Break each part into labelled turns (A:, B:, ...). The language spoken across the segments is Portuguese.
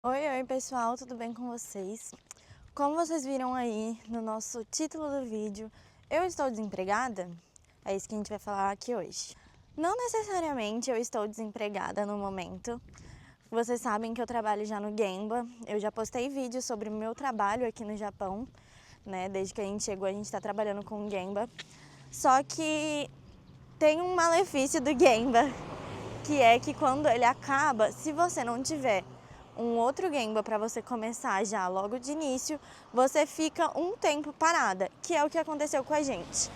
A: Oi, pessoal, tudo bem com vocês? Como vocês viram aí no nosso título do vídeo, eu estou desempregada? É isso que a gente vai falar aqui hoje. Não necessariamente eu estou desempregada no momento. Vocês sabem que eu trabalho já no Gemba, eu já postei vídeos sobre o meu trabalho aqui no Japão, né? Desde que a gente chegou, a gente está trabalhando com o Gemba. Só que tem um malefício do Gemba, que é que quando ele acaba, se você não tiver um outro Gemba para você começar já logo de início, você fica um tempo parada, que é o que aconteceu com a gente.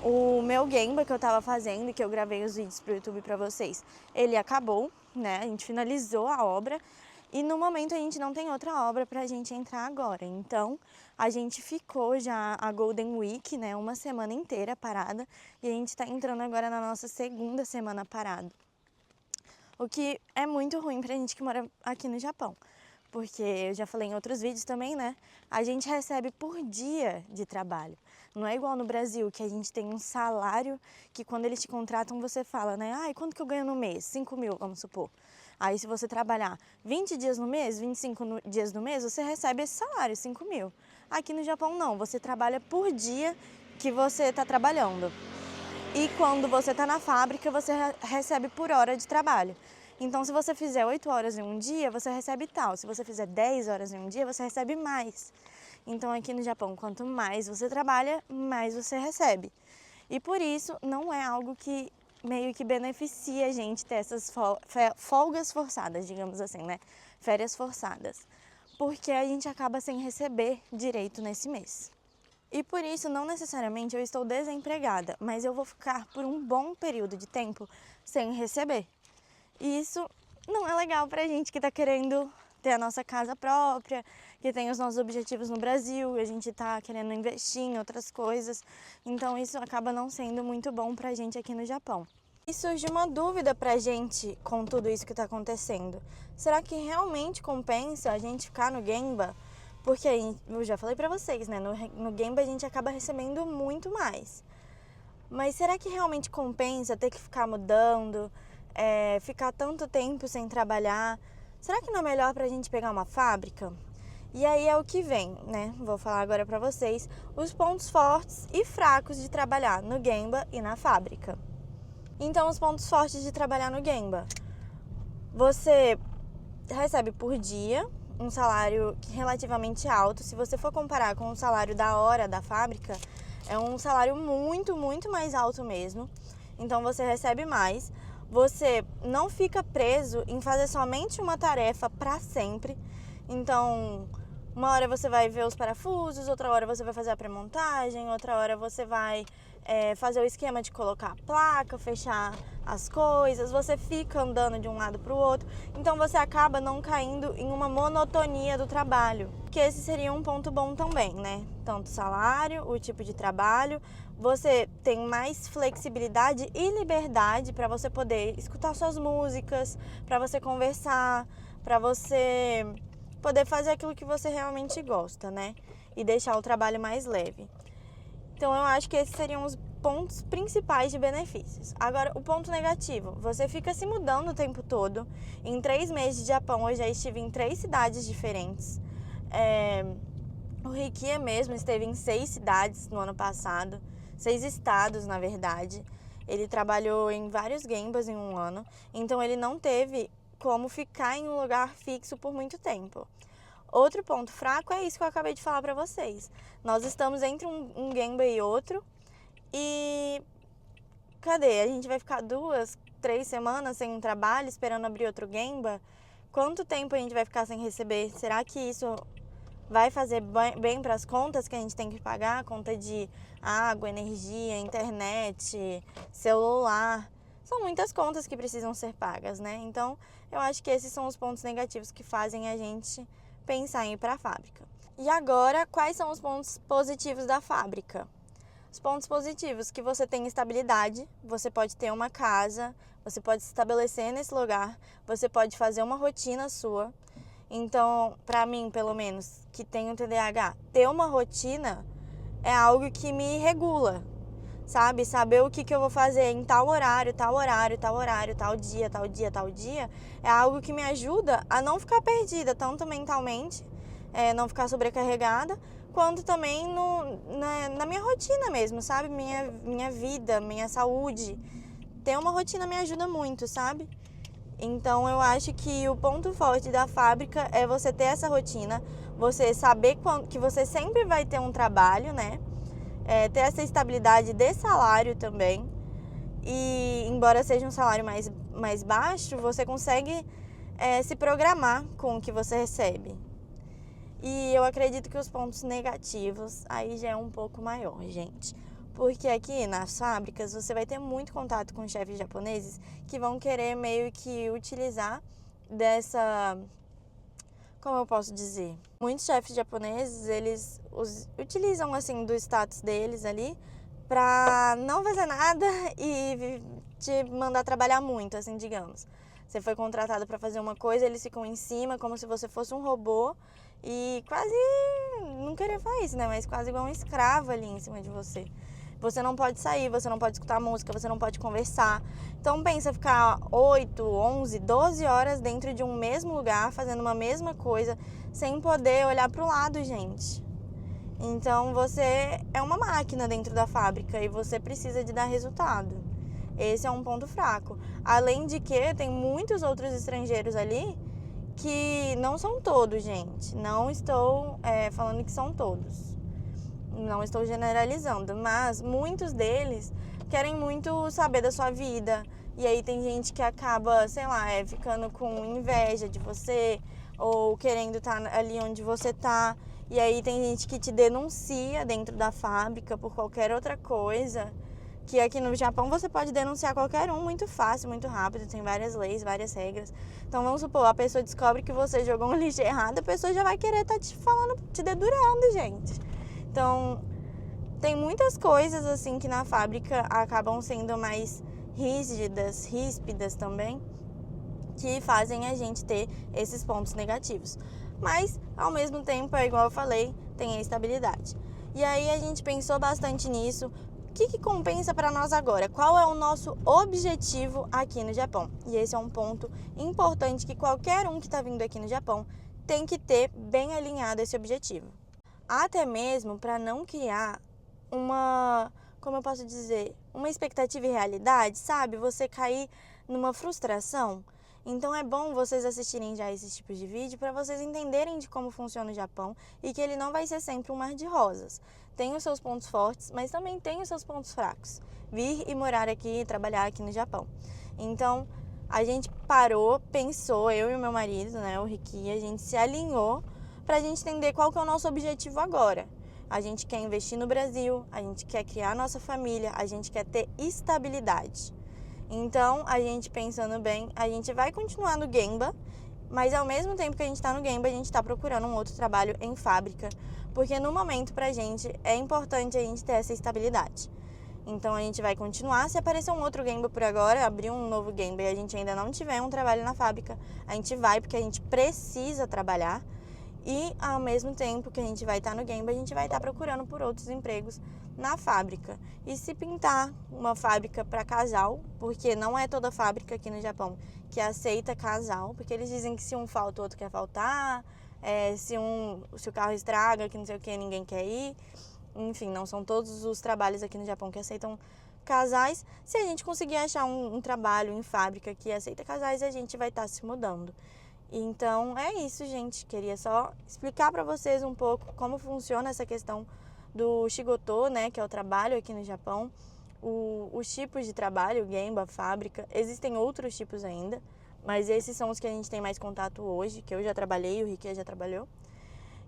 A: O meu Gemba que eu tava fazendo, que eu gravei os vídeos pro YouTube para vocês, ele acabou, né? A gente finalizou a obra e no momento a gente não tem outra obra pra gente entrar agora. Então, a gente ficou já a Golden Week, né, uma semana inteira parada e a gente tá entrando agora na nossa segunda semana parado. O que é muito ruim pra gente que mora aqui no Japão. Porque eu já falei em outros vídeos também, né? A gente recebe por dia de trabalho. Não é igual no Brasil, que a gente tem um salário que quando eles te contratam você fala, né? Ai, quanto que eu ganho no mês? 5 mil, vamos supor. Aí se você trabalhar 20 dias no mês, 25 dias no mês, você recebe esse salário, 5 mil. Aqui no Japão não, você trabalha por dia que você está trabalhando. E quando você está na fábrica, você recebe por hora de trabalho. Então, se você fizer 8 horas em um dia, você recebe tal. Se você fizer 10 horas em um dia, você recebe mais. Então, aqui no Japão, quanto mais você trabalha, mais você recebe. E por isso, não é algo que meio que beneficia a gente ter essas folgas forçadas, digamos assim, né? Férias forçadas. Porque a gente acaba sem receber direito nesse mês. E por isso, não necessariamente eu estou desempregada, mas eu vou ficar por um bom período de tempo sem receber. E isso não é legal pra gente que tá querendo ter a nossa casa própria, que tem os nossos objetivos no Brasil, a gente tá querendo investir em outras coisas. Então isso acaba não sendo muito bom pra gente aqui no Japão. E surge uma dúvida pra gente com tudo isso que tá acontecendo. Será que realmente compensa a gente ficar no Gemba? Porque eu já falei pra vocês, né? No Gemba a gente acaba recebendo muito mais. Mas será que realmente compensa ter que ficar mudando, ficar tanto tempo sem trabalhar? Será que não é melhor pra gente pegar uma fábrica? E aí é o que vem, né? Vou falar agora pra vocês os pontos fortes e fracos de trabalhar no Gemba e na fábrica. Então, os pontos fortes de trabalhar no Gemba. Você recebe por dia um salário relativamente alto. Se você for comparar com o salário da hora da fábrica, é um salário muito mais alto mesmo. Então você recebe mais. Você não fica preso em fazer somente uma tarefa para sempre. Então, uma hora você vai ver os parafusos, outra hora você vai fazer a pré-montagem, outra hora você vai fazer o esquema de colocar a placa, fechar as coisas, você fica andando de um lado para o outro, então você acaba não caindo em uma monotonia do trabalho, que esse seria um ponto bom também, né? Tanto salário, o tipo de trabalho, você tem mais flexibilidade e liberdade para você poder escutar suas músicas, para você conversar, para você poder fazer aquilo que você realmente gosta, né? E deixar o trabalho mais leve. Então eu acho que esses seriam os pontos principais de benefícios. Agora, o ponto negativo, você fica se mudando o tempo todo. Em 3 meses de Japão, eu já estive em 3 cidades diferentes. O Rikia mesmo esteve em 6 cidades no ano passado, 6 estados, na verdade. Ele trabalhou em vários Gembas em um ano, então ele não teve como ficar em um lugar fixo por muito tempo. Outro ponto fraco é isso que eu acabei de falar pra vocês. Nós estamos entre um Gemba e outro e cadê? A gente vai ficar 2, 3 semanas sem um trabalho, esperando abrir outro Gemba? Quanto tempo a gente vai ficar sem receber? Será que isso vai fazer bem para as contas que a gente tem que pagar? Conta de água, energia, internet, celular. São muitas contas que precisam ser pagas, né? Então, eu acho que esses são os pontos negativos que fazem a gente pensar em ir para a fábrica. E agora, quais são os pontos positivos da fábrica? Os pontos positivos, que você tem estabilidade, você pode ter uma casa, você pode se estabelecer nesse lugar, você pode fazer uma rotina sua. Então, para mim, pelo menos, que tenho TDAH, ter uma rotina é algo que me regula. sabe? Saber o que eu vou fazer em tal horário, tal horário, tal horário, tal dia, tal dia, tal dia, é algo que me ajuda a não ficar perdida, tanto mentalmente, não ficar sobrecarregada, quanto também na minha rotina mesmo, sabe? Minha vida, minha saúde. Ter uma rotina me ajuda muito, sabe? Então eu acho que o ponto forte da fábrica é você ter essa rotina, você saber que você sempre vai ter um trabalho, né? Ter essa estabilidade de salário também. E embora seja um salário mais baixo, você consegue se programar com o que você recebe. E eu acredito que os pontos negativos aí já é um pouco maior, gente. Porque aqui nas fábricas você vai ter muito contato com chefes japoneses que vão querer meio que utilizar dessa... Como eu posso dizer? Muitos chefes japoneses, eles utilizam assim do status deles ali pra não fazer nada e te mandar trabalhar muito, assim, digamos. Você foi contratado para fazer uma coisa, eles ficam em cima como se você fosse um robô e quase, não queria falar isso, né? Mas quase igual um escravo ali em cima de você. Você não pode sair, você não pode escutar música, você não pode conversar. Então pensa ficar 8, 11, 12 horas dentro de um mesmo lugar, fazendo uma mesma coisa, sem poder olhar para o lado, gente. Então você é uma máquina dentro da fábrica e você precisa de dar resultado. Esse é um ponto fraco. Além de que tem muitos outros estrangeiros ali que não são todos, gente. Não estou falando que são todos. Não estou generalizando, mas muitos deles querem muito saber da sua vida. E aí tem gente que acaba, sei lá, ficando com inveja de você ou querendo estar ali onde você está. E aí tem gente que te denuncia dentro da fábrica por qualquer outra coisa. Que aqui no Japão você pode denunciar qualquer um muito fácil, muito rápido. Tem várias leis, várias regras. Então vamos supor, a pessoa descobre que você jogou um lixo errado, a pessoa já vai querer estar te falando, te dedurando, gente. Então, tem muitas coisas assim que na fábrica acabam sendo mais ríspidas também, que fazem a gente ter esses pontos negativos. Mas, ao mesmo tempo, é igual eu falei, tem a estabilidade. E aí a gente pensou bastante nisso. O que compensa para nós agora? Qual é o nosso objetivo aqui no Japão? E esse é um ponto importante que qualquer um que está vindo aqui no Japão tem que ter bem alinhado esse objetivo. Até mesmo para não criar como eu posso dizer, uma expectativa e realidade, sabe? Você cair numa frustração. Então é bom vocês assistirem já esses tipos de vídeo para vocês entenderem de como funciona o Japão e que ele não vai ser sempre um mar de rosas. Tem os seus pontos fortes, mas também tem os seus pontos fracos. Vir e morar aqui e trabalhar aqui no Japão. Então, a gente parou, pensou, eu e o meu marido, né, o Ricky, a gente se alinhou pra gente entender qual que é o nosso objetivo agora. A gente quer investir no Brasil, a gente quer criar nossa família, a gente quer ter estabilidade. Então, a gente pensando bem, a gente vai continuar no Gemba, mas ao mesmo tempo que a gente está no Gemba, a gente está procurando um outro trabalho em fábrica, porque no momento pra gente é importante a gente ter essa estabilidade. Então a gente vai continuar, se aparecer um outro Gemba por agora, abrir um novo Gemba e a gente ainda não tiver um trabalho na fábrica, a gente vai porque a gente precisa trabalhar. E ao mesmo tempo que a gente vai estar no Gemba, a gente vai estar procurando por outros empregos na fábrica. E se pintar uma fábrica para casal, porque não é toda fábrica aqui no Japão que aceita casal, porque eles dizem que se um falta, o outro quer faltar, se o carro estraga, que não sei o que, ninguém quer ir. Enfim, não são todos os trabalhos aqui no Japão que aceitam casais. Se a gente conseguir achar um trabalho em fábrica que aceita casais, a gente vai estar se mudando. Então é isso, gente. Queria só explicar para vocês um pouco como funciona essa questão do Shigoto, né, que é o trabalho aqui no Japão. Os tipos de trabalho, Gemba, fábrica, existem outros tipos ainda, mas esses são os que a gente tem mais contato hoje, que eu já trabalhei, o Ricky já trabalhou.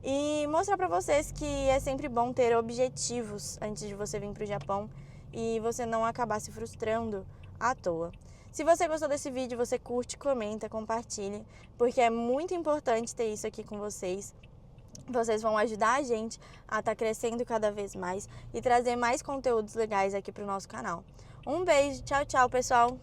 A: E mostrar para vocês que é sempre bom ter objetivos antes de você vir para o Japão e você não acabar se frustrando à toa. Se você gostou desse vídeo, você curte, comenta, compartilhe, porque é muito importante ter isso aqui com vocês. Vocês vão ajudar a gente a estar crescendo cada vez mais e trazer mais conteúdos legais aqui para o nosso canal. Um beijo, tchau, tchau, pessoal!